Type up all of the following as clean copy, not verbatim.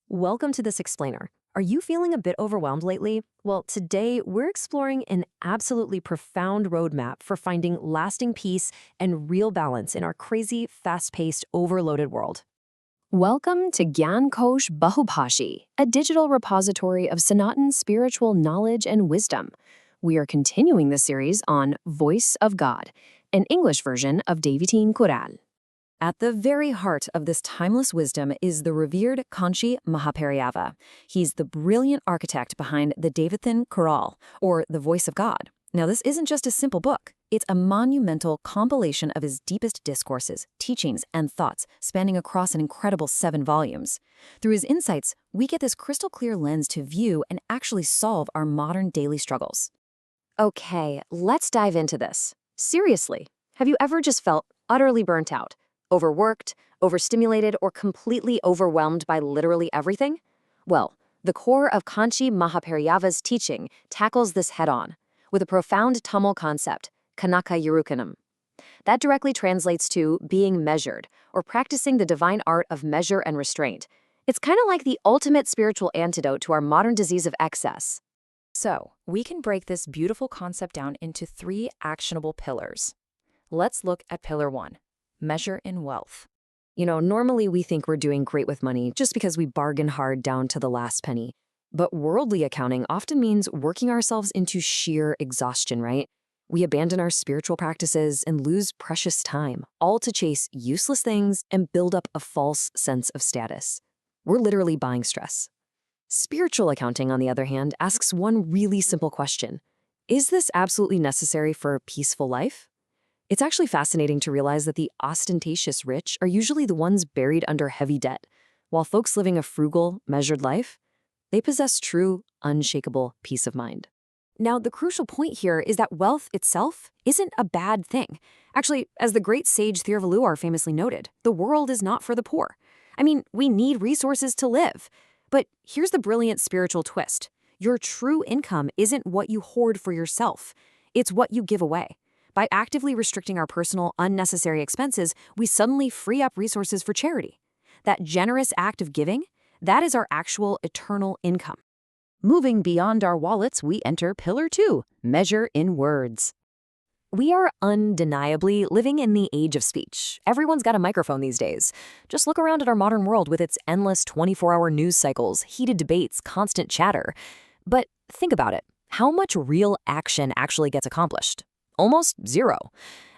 Welcome to this explainer. Are you feeling a bit overwhelmed lately? Well, today we're exploring an absolutely profound roadmap for finding lasting peace and real balance in our crazy, fast-paced, overloaded world. Welcome to Gyan Kosh-beh, a digital repository of Sanatan spiritual knowledge and wisdom. We are continuing the series on Voice of God, an English version of Deivathin Kural. At the very heart of this timeless wisdom is the revered Kanchi Mahaperiyava. He's the brilliant architect behind the Deivathin Kural, or the Voice of God. Now, this isn't just a simple book. It's a monumental compilation of his deepest discourses, teachings, and thoughts, spanning across an incredible 7 volumes. Through his insights, we get this crystal-clear lens to view and actually solve our modern daily struggles. Okay, let's dive into this. Seriously, have you ever just felt utterly burnt out? Overworked, overstimulated, or completely overwhelmed by literally everything? Well, the core of Kanchi Mahaperiyava's teaching tackles this head-on, with a profound Tamil concept, Kanaka Yurukanam. That directly translates to being measured, or practicing the divine art of measure and restraint. It's kind of like the ultimate spiritual antidote to our modern disease of excess. So, we can break this beautiful concept down into 3 actionable pillars. Let's look at pillar 1. Measure in wealth. Normally we think we're doing great with money just because we bargain hard down to the last penny. But worldly accounting often means working ourselves into sheer exhaustion, right? We abandon our spiritual practices and lose precious time, all to chase useless things and build up a false sense of status. We're literally buying stress. Spiritual accounting, on the other hand, asks one really simple question. Is this absolutely necessary for a peaceful life? It's actually fascinating to realize that the ostentatious rich are usually the ones buried under heavy debt, while folks living a frugal, measured life, they possess true, unshakable peace of mind. Now, the crucial point here is that wealth itself isn't a bad thing. Actually, as the great sage Thiruvallur famously noted, the world is not for the poor. I mean, we need resources to live. But here's the brilliant spiritual twist. Your true income isn't what you hoard for yourself. It's what you give away. By actively restricting our personal, unnecessary expenses, we suddenly free up resources for charity. That generous act of giving, that is our actual eternal income. Moving beyond our wallets, we enter pillar 2, measure in words. We are undeniably living in the age of speech. Everyone's got a microphone these days. Just look around at our modern world with its endless 24-hour news cycles, heated debates, constant chatter. But think about it. How much real action actually gets accomplished? Almost zero.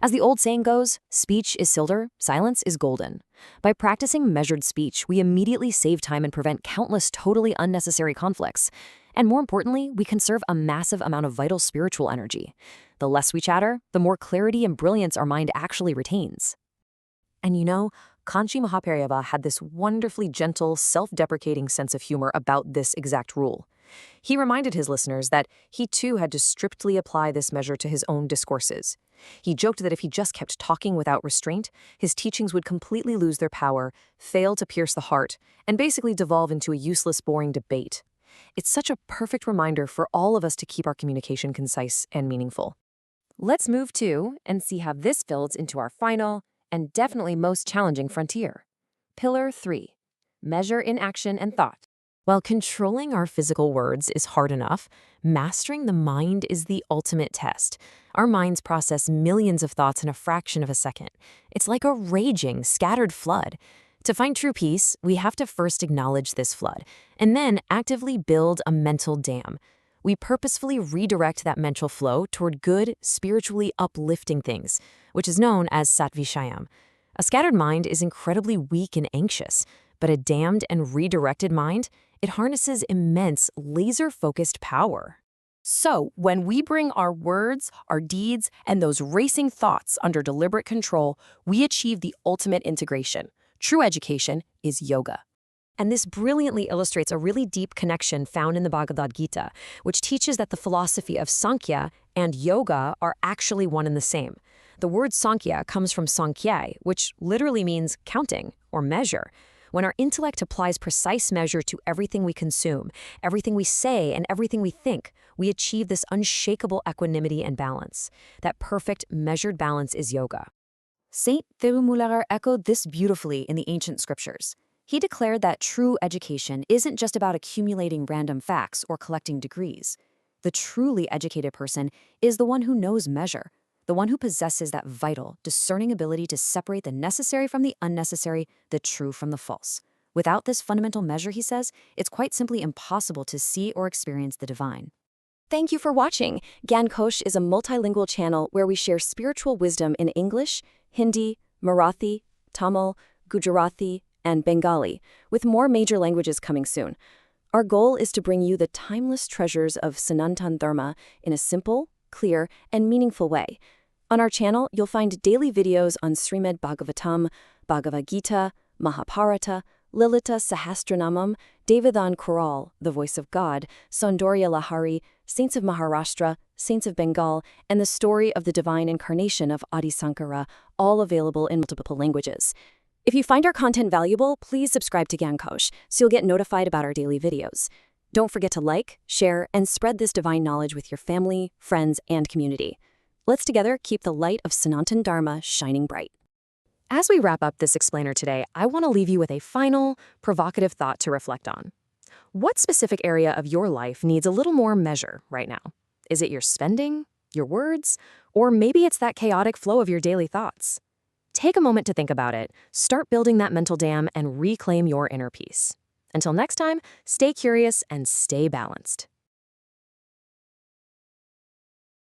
As the old saying goes, speech is silver, silence is golden. By practicing measured speech, we immediately save time and prevent countless totally unnecessary conflicts. And more importantly, we conserve a massive amount of vital spiritual energy. The less we chatter, the more clarity and brilliance our mind actually retains. And Kanchi Mahaperiyava had this wonderfully gentle, self-deprecating sense of humor about this exact rule. He reminded his listeners that he too had to strictly apply this measure to his own discourses. He joked that if he just kept talking without restraint, his teachings would completely lose their power, fail to pierce the heart, and basically devolve into a useless, boring debate. It's such a perfect reminder for all of us to keep our communication concise and meaningful. Let's move to and see how this builds into our final and definitely most challenging frontier. Pillar 3. Measure in action and thought. While controlling our physical words is hard enough, mastering the mind is the ultimate test. Our minds process millions of thoughts in a fraction of a second. It's like a raging, scattered flood. To find true peace, we have to first acknowledge this flood, and then actively build a mental dam. We purposefully redirect that mental flow toward good, spiritually uplifting things, which is known as satvishayam. A scattered mind is incredibly weak and anxious, but a dammed and redirected mind, it harnesses immense, laser-focused power. So, when we bring our words, our deeds, and those racing thoughts under deliberate control, we achieve the ultimate integration. True education is yoga. And this brilliantly illustrates a really deep connection found in the Bhagavad Gita, which teaches that the philosophy of Sankhya and yoga are actually one and the same. The word Sankhya comes from Sankhya, which literally means counting or measure. When our intellect applies precise measure to everything we consume, everything we say, and everything we think, we achieve this unshakable equanimity and balance. That perfect, measured balance is yoga. Saint Thiruvallur echoed this beautifully in the ancient scriptures. He declared that true education isn't just about accumulating random facts or collecting degrees. The truly educated person is the one who knows measure, the one who possesses that vital, discerning ability to separate the necessary from the unnecessary, the true from the false. Without this fundamental measure, he says, it's quite simply impossible to see or experience the divine. Thank you for watching. Gyan Kosh is a multilingual channel where we share spiritual wisdom in English, Hindi, Marathi, Tamil, Gujarati, and Bengali, with more major languages coming soon. Our goal is to bring you the timeless treasures of Sanatan Dharma in a simple, clear, and meaningful way. On our channel, you'll find daily videos on Srimad Bhagavatam, Bhagavad Gita, Mahabharata, Lalita Sahasranamam, Deivathin Kural, the voice of God, Soundarya Lahari, saints of Maharashtra, saints of Bengal, and the story of the divine incarnation of Adi Sankara, all available in multiple languages. If you find our content valuable, please subscribe to Gyan Kosh so you'll get notified about our daily videos. Don't forget to like, share, and spread this divine knowledge with your family, friends, and community. Let's together keep the light of Sanatan Dharma shining bright. As we wrap up this explainer today, I want to leave you with a final, provocative thought to reflect on. What specific area of your life needs a little more measure right now? Is it your spending, your words, or maybe it's that chaotic flow of your daily thoughts? Take a moment to think about it, start building that mental dam, and reclaim your inner peace. Until next time, stay curious and stay balanced.